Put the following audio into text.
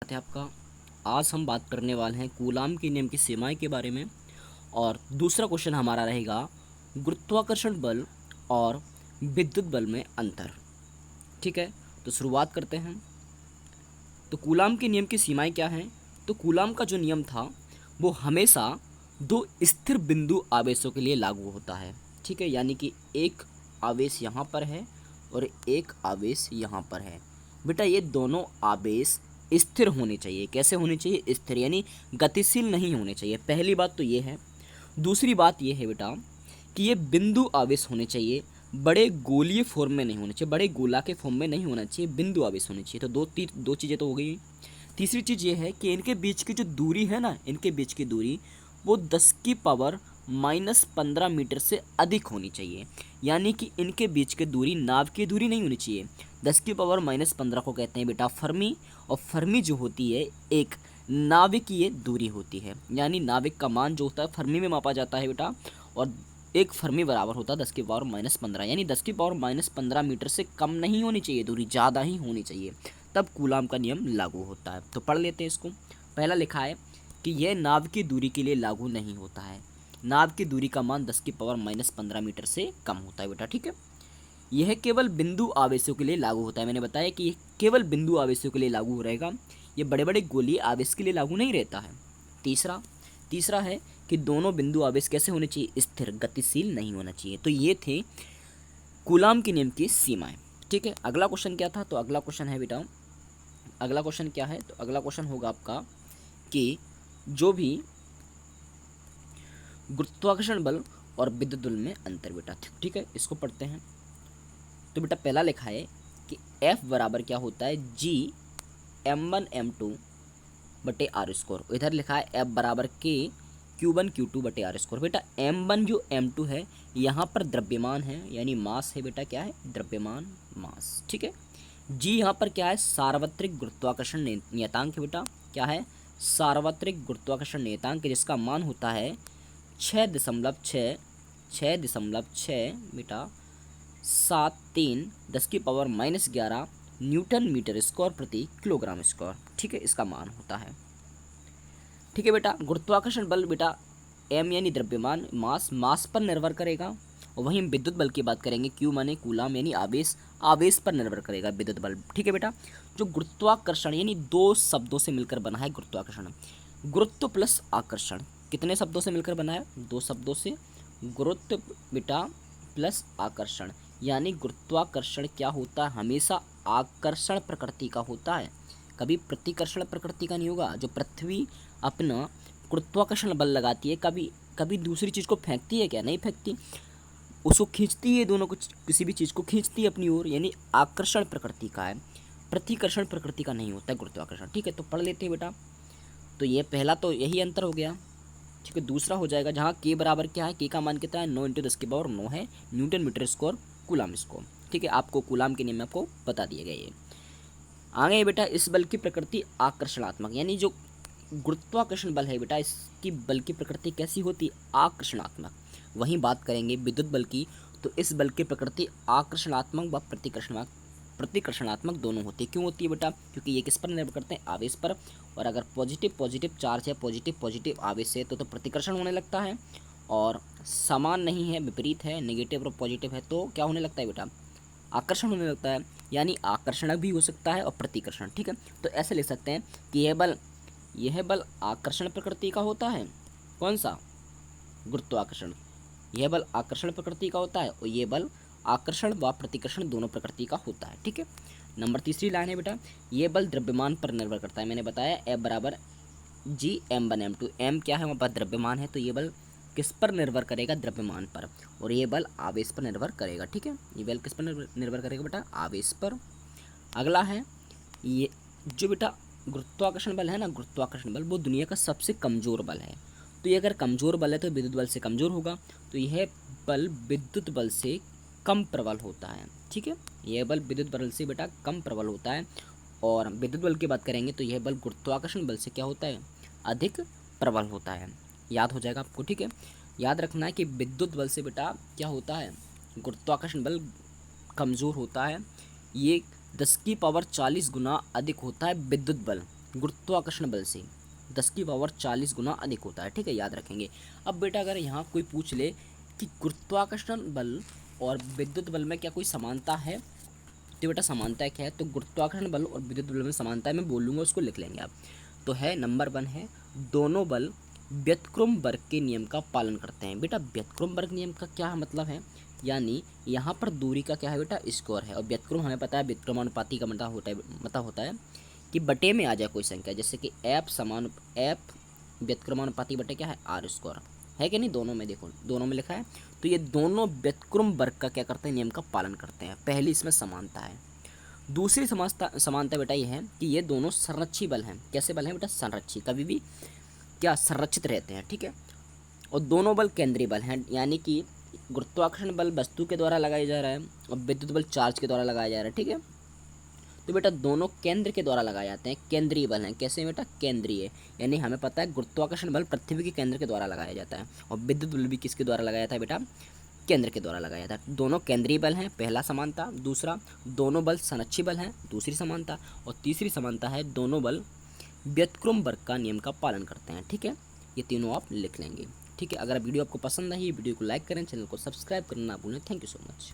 स्वागत है आपका। आज हम बात करने वाले हैं कूलाम के नियम की सीमाएं के बारे में। और दूसरा क्वेश्चन हमारा रहेगा गुरुत्वाकर्षण बल और विद्युत बल में अंतर। ठीक है, तो शुरुआत करते हैं। तो कूलाम के नियम की सीमाएं क्या हैं? तो कूलाम का जो नियम था वो हमेशा दो स्थिर बिंदु आवेशों के लिए लागू होता है। ठीक है, यानी कि एक आवेश यहाँ पर है और एक आवेश यहाँ पर है। बेटा ये दोनों आवेश स्थिर होने चाहिए। कैसे होने चाहिए? स्थिर, यानी गतिशील नहीं होने चाहिए। पहली बात तो ये है। दूसरी बात ये है बेटा कि ये बिंदु आवेश होने चाहिए, बड़े गोलीय फॉर्म में नहीं होने चाहिए, बड़े गोला के फॉर्म में नहीं होना चाहिए, बिंदु आवेश होने चाहिए। तो दो चीज़ें तो हो गई। तीसरी चीज़ ये है कि इनके बीच की जो दूरी है ना, इनके बीच की दूरी वो 10 की पावर -15 मीटर से अधिक होनी चाहिए। यानी कि इनके बीच की दूरी नाव की दूरी नहीं होनी चाहिए। 10 की पावर -15 को कहते हैं बेटा फर्मी, और फर्मी जो होती है एक नाविकीय दूरी होती है। यानी नाविक का मान जो होता है फर्मी में मापा जाता है बेटा, और एक फर्मी बराबर होता है 10 की पावर -15। यानी 10 की पावर -15 मीटर से कम नहीं होनी चाहिए दूरी, ज़्यादा ही होनी चाहिए, तब कूलाम का नियम लागू होता है। तो पढ़ लेते हैं इसको। पहला लिखा है कि यह नाव की दूरी के लिए लागू नहीं होता है। नाव की दूरी का मान 10 की पावर -15 मीटर से कम होता है बेटा। ठीक है, यह केवल बिंदु आवेशों के लिए लागू होता है। मैंने बताया कि यह केवल बिंदु आवेशों के लिए लागू रहेगा, ये बड़े बड़े गोलीय आवेश के लिए लागू नहीं रहता है। तीसरा है कि दोनों बिंदु आवेश कैसे होने चाहिए? स्थिर, गतिशील नहीं होना चाहिए। तो ये थे कूलाम के नियम की सीमाएं। ठीक है, अगला क्वेश्चन क्या था? तो अगला क्वेश्चन है बेटा, अगला क्वेश्चन क्या है? तो अगला क्वेश्चन होगा आपका कि जो भी गुरुत्वाकर्षण बल और विद्युत बल में अंतर बेटा। ठीक है, इसको पढ़ते हैं। तो बेटा पहला लिखा है कि F बराबर क्या होता है? G m1m2 बटे आर स्क्वायर। इधर लिखा है F बराबर K Q1 Q2 बटे आर स्क्वायर। बेटा m1 जो m2 है यहाँ पर द्रव्यमान है, यानी मास है बेटा। क्या है? द्रव्यमान, मास। ठीक है, G यहाँ पर क्या है? सार्वत्रिक गुरुत्वाकर्षण नियतांक है बेटा। क्या है? सार्वत्रिक गुरुत्वाकर्षण नियतांक, जिसका मान होता है 6.6 बेटा 73 10 की पावर -11 न्यूटन मीटर स्क्वायर प्रति किलोग्राम स्क्वायर। ठीक है, इसका मान होता है। ठीक है बेटा, गुरुत्वाकर्षण बल बेटा m यानी द्रव्यमान, मास पर निर्भर करेगा। और वहीं हम विद्युत बल की बात करेंगे, Q माने कूलाम, यानी आवेश पर निर्भर करेगा विद्युत बल। ठीक है बेटा, जो गुरुत्वाकर्षण यानी दो शब्दों से मिलकर बना है गुरुत्वाकर्षण। गुरुत्व प्लस आकर्षण कितने शब्दों से मिलकर बना है? दो शब्दों से। गुरुत्व बेटा प्लस आकर्षण, यानी गुरुत्वाकर्षण क्या होता है? हमेशा आकर्षण प्रकृति का होता है, कभी प्रतिकर्षण प्रकृति का नहीं होगा। जो पृथ्वी अपना गुरुत्वाकर्षण बल लगाती है, कभी दूसरी चीज़ को फेंकती है क्या? नहीं फेंकती, उसको खींचती है, दोनों को, किसी भी चीज़ को खींचती है अपनी ओर, यानी आकर्षण प्रकृति का है, प्रतिकर्षण प्रकृति का नहीं होता है गुरुत्वाकर्षण। ठीक है, तो पढ़ लेते हैं बेटा। तो ये पहला तो यही अंतर हो गया। ठीक है, दूसरा हो जाएगा जहाँ के बराबर क्या है? के का मान कितना है? 9 × 10 की पावर 9 है newton metre square coulomb square. ठीक है, आपको कूलाम के नियम में आपको बता दिए गए ये। आगे बेटा इस बल की प्रकृति आकर्षणात्मक, यानी जो गुरुत्वाकर्षण बल है बेटा, इसकी बल की प्रकृति कैसी होती है? आकर्षणात्मक। वहीं बात करेंगे विद्युत बल की, तो इस बल की प्रकृति आकर्षणात्मक व प्रतिकर्षणात्मक दोनों होती है। क्यों होती है बेटा? क्योंकि ये किस पर निर्भर करते हैं? आवेश पर। और अगर पॉजिटिव चार्ज है, पॉजिटिव आवेश है, तो प्रतिकर्षण होने लगता है। और समान नहीं है, विपरीत है, नेगेटिव और पॉजिटिव है, तो क्या होने लगता है बेटा? आकर्षण होने लगता है। यानी आकर्षण भी हो सकता है और प्रतिकर्षण। ठीक है, तो ऐसे लिख सकते हैं कि यह बल आकर्षण प्रकृति का होता है। कौन सा? गुरुत्वाकर्षण। यह बल आकर्षण प्रकृति का होता है और यह बल आकर्षण व प्रतिकर्षण दोनों प्रकृति का होता है। ठीक है, नंबर तीसरी लाइन है बेटा, यह बल द्रव्यमान पर निर्भर करता है। मैंने बताया F बराबर G m1m2। m क्या है? वहाँ पर द्रव्यमान है, तो ये बल किस पर निर्भर करेगा? द्रव्यमान पर। और ये बल आवेश पर निर्भर करेगा। ठीक है, ये बल किस पर निर्भर करेगा बेटा? आवेश पर। अगला है ये जो बेटा गुरुत्वाकर्षण बल है ना, गुरुत्वाकर्षण बल वो दुनिया का सबसे कमज़ोर बल है। तो ये अगर कमज़ोर बल है तो विद्युत बल से कमज़ोर होगा, तो यह बल विद्युत बल से कम प्रबल होता है। ठीक है, यह बल विद्युत बल से बेटा कम प्रबल होता है। और विद्युत बल की बात करेंगे तो यह बल गुरुत्वाकर्षण बल से क्या होता है? अधिक प्रबल होता है। याद हो जाएगा आपको। ठीक है, याद रखना है कि विद्युत बल से बेटा क्या होता है? गुरुत्वाकर्षण बल कमज़ोर होता है। ये 10 की पावर 40 गुना अधिक होता है विद्युत बल। गुरुत्वाकर्षण बल से 10⁻40 गुना अधिक होता है। ठीक है, याद रखेंगे। अब बेटा अगर यहाँ कोई पूछ ले कि गुरुत्वाकर्षण बल और विद्युत बल में क्या कोई समानता है, तो बेटा समानता क्या है, तो गुरुत्वाकर्षण बल और विद्युत बल में समानता है, मैं बोलूँगा उसको लिख लेंगे आप। तो है नंबर 1 है, दोनों बल व्युत्क्रमवर्ग के नियम का पालन करते हैं। बेटा व्युत्क्रमवर्ग नियम का क्या मतलब है, यानी यहाँ पर दूरी का क्या है बेटा, स्क्वायर है। और व्युत्क्रम हमें पता है व्युत्क्रमानुपाती का मतलब होता है कि बटे में आ जाए कोई संख्या, जैसे कि एफ व्युत्क्रमानुपाती बटे क्या है, आर स्क्वायर है कि नहीं, दोनों में देखो, दोनों में लिखा है। तो ये दोनों व्युत्क्रम वर्ग का क्या करते हैं, नियम का पालन करते हैं। पहली इसमें समानता है। दूसरी समानता बेटा ये है कि ये दोनों संरक्षी बल हैं। कैसे बल हैं बेटा, संरक्षी, कभी भी क्या संरक्षित रहते हैं। ठीक है, और दोनों बल केंद्रीय बल हैं, यानी कि गुरुत्वाकर्षण बल वस्तु के द्वारा लगाया जा रहा है और विद्युत बल चार्ज के द्वारा लगाया जा रहा है। ठीक है, तो बेटा दोनों केंद्र के द्वारा लगाए जाते हैं, केंद्रीय बल हैं। कैसे बेटा, केंद्रीय, यानी हमें पता है गुरुत्वाकर्षण बल पृथ्वी के केंद्र के द्वारा लगाया जाता है और विद्युत बल भी किसके द्वारा लगाया जाता है बेटा, केंद्र के द्वारा लगाया जाता है। दोनों केंद्रीय बल हैं, पहला समानता। दूसरा, दोनों बल संरक्षी बल हैं, दूसरी समानता। और तीसरी समानता है, दोनों बल व्युत्क्रम वर्ग का नियम का पालन करते हैं। ठीक है, ये तीनों आप लिख लेंगे। ठीक है, अगर वीडियो आपको पसंद आई, वीडियो को लाइक करें, चैनल को सब्सक्राइब करना ना भूलें। Thank you so much.